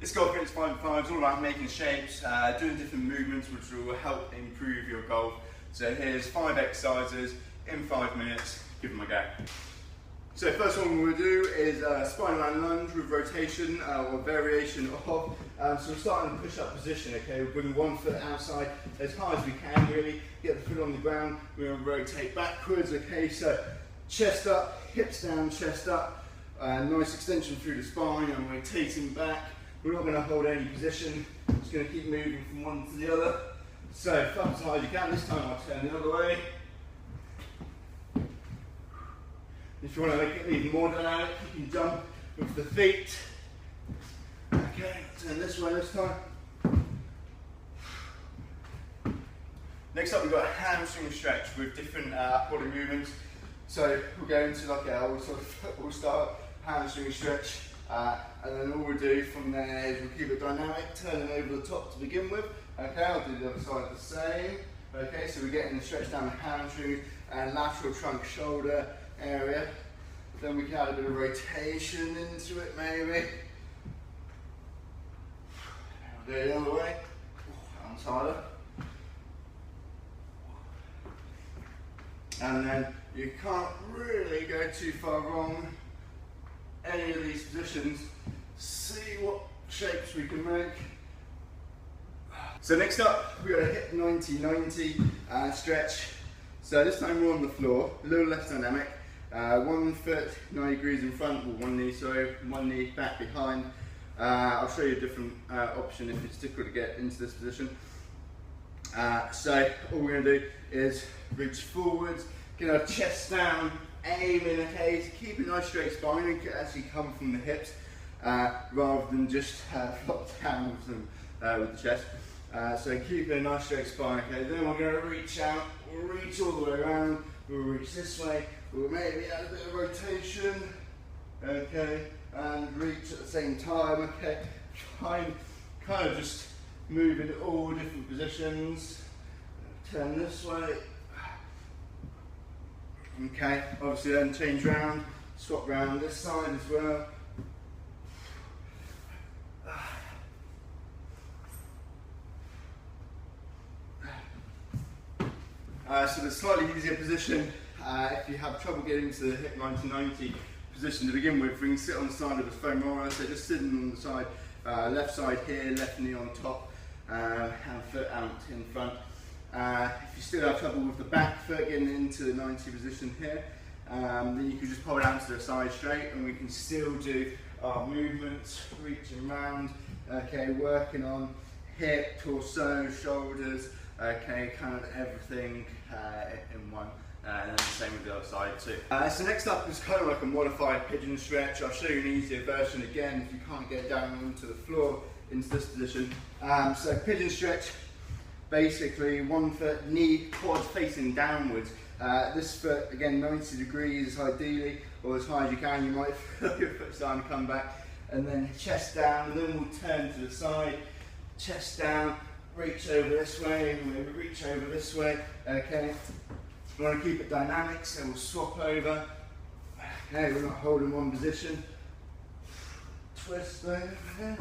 It's Golf Against 5 it's all about making shapes, doing different movements which will help improve your golf. So here's 5 exercises in 5 minutes, give them a go. So first one we're going to do is spine around lunge with rotation or variation of. So we're starting in the push-up position, okay? We'll bring one foot outside as high as we can, really. Get the foot on the ground, we're going to rotate backwards, okay? So chest up, hips down, chest up. Nice extension through the spine and rotating back. We're not going to hold any position, just going to keep moving from one to the other. So up as high as you can, this time I'll turn the other way. If you want to make it even more dynamic, you can jump with the feet. Okay, turn this way this time. Next up we've got a hamstring stretch with different body movements. So we'll go into like a old sort of football style hamstring stretch. And then all we'll do from there is we'll keep it dynamic, turning over the top to begin with. Okay, I'll do the other side the same. Okay, so we're getting the stretch down the hamstring and lateral trunk shoulder area. Then we can add a bit of rotation into it maybe. I'll do it the other way. Arms harder. And then you can't really go too far wrong any of these positions. See what shapes we can make. So next up we've got a hip 90-90 stretch. So this time we're on the floor, a little less dynamic. 1 foot 90 degrees in front, or one knee back behind. I'll show you a different option if it's difficult to get into this position. So all we're going to do is reach forwards, get our chest down, aim in, okay, to keep a nice straight spine and actually come from the hips rather than just flop down with the chest. So keep a nice straight spine, okay. Then we're going to reach out, we'll reach all the way around, we'll reach this way, we'll maybe add a bit of rotation, okay, and reach at the same time, okay. Kind of just move in all different positions. Turn this way. Okay, obviously then change round, swap round this side as well. So the slightly easier position, if you have trouble getting to the hip 90-90 position to begin with, we can sit on the side of the foam roller, so just sitting on the side, left side here, left knee on top, hand foot out in front. If you still have trouble with the back foot getting into the 90 position here, then you can just pull it out to the side straight and we can still do our movements, reaching round, okay, working on hip, torso, shoulders, okay, kind of everything in one. And then the same with the other side too. So next up is kind of like a modified pigeon stretch. I'll show you an easier version again if you can't get down onto the floor into this position. So pigeon stretch, basically 1 foot, knee, quads facing downwards. This foot, again, 90 degrees ideally, or as high as you can. You might feel your foot starting to come back. And then chest down, and then we'll turn to the side, chest down, reach over this way, maybe reach over this way, okay. We want to keep it dynamic, so we'll swap over. Okay, we're not holding one position. Twist over here.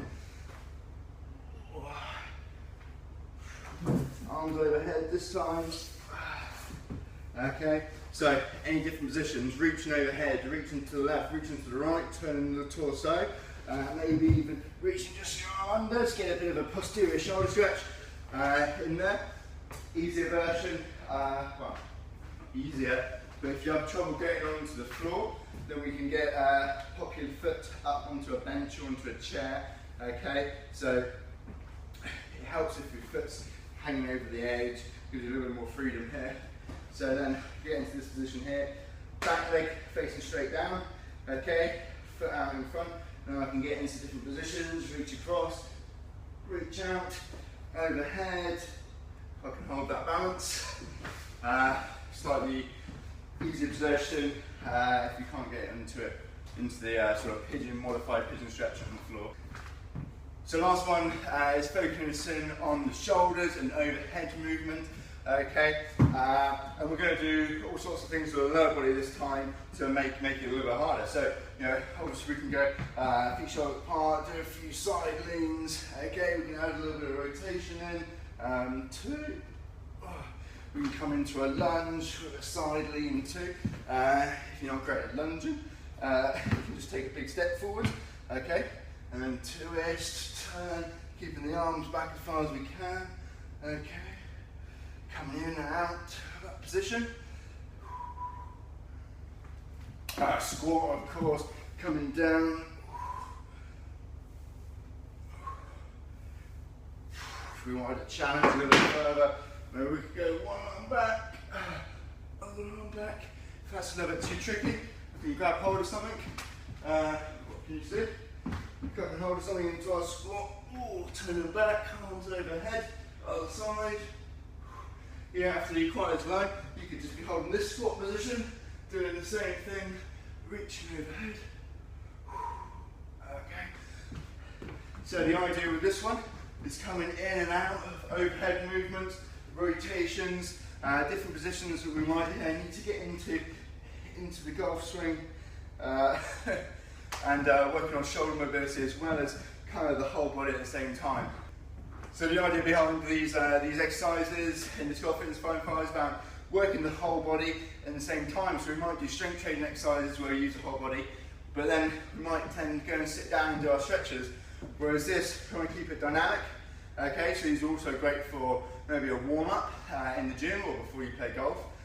Arms overhead this time. Okay, so any different positions, reaching overhead, reaching to the left, reaching to the right, turning the torso, maybe even reaching just your arm under to get a bit of a posterior shoulder stretch in there. Easier version, well, easier, but if you have trouble getting onto the floor, then we can get pop your foot up onto a bench or onto a chair, okay, so it helps if your foot's hanging over the edge, gives you a little bit more freedom here. So then get into this position here, back leg facing straight down, okay, foot out in front, and I can get into different positions, reach across, reach out, overhead, I can hold that balance. Slightly easier position if you can't get into the sort of pigeon, modified pigeon stretch on the floor. So last one is focusing on the shoulders and overhead movement. Okay, And we're going to do all sorts of things with the lower body this time to make it a little bit harder. So, you know, obviously we can go feet shoulder apart, do a few side leans. Okay, we can add a little bit of rotation in. 2. We can come into a lunge with a side lean too. If you're not great at lunging, you can just take a big step forward. Okay, and then twist, turn, keeping the arms back as far as we can. Okay, coming in and out of that position. Squat, of course, coming down. If we wanted to challenge a little bit further, maybe we could go one arm back, other arm back. If that's a little bit too tricky, we can grab hold of something. What can you see? Grab hold of something into our squat. Ooh, turn it back, arms overhead, other side. You don't have to do quite as low. You could just be holding this squat position, doing the same thing, reaching overhead. Okay. So the idea with this one is coming in and out of overhead movements, rotations, different positions that we might need to get into the golf swing, and working on shoulder mobility as well as kind of the whole body at the same time. So the idea behind these exercises in this Golf Fitness 5 is about working the whole body at the same time. So we might do strength training exercises where we use the whole body, but then we might tend to go and sit down and do our stretches. Whereas this, try and keep it dynamic. Okay, so these are also great for maybe a warm-up in the gym or before you play golf.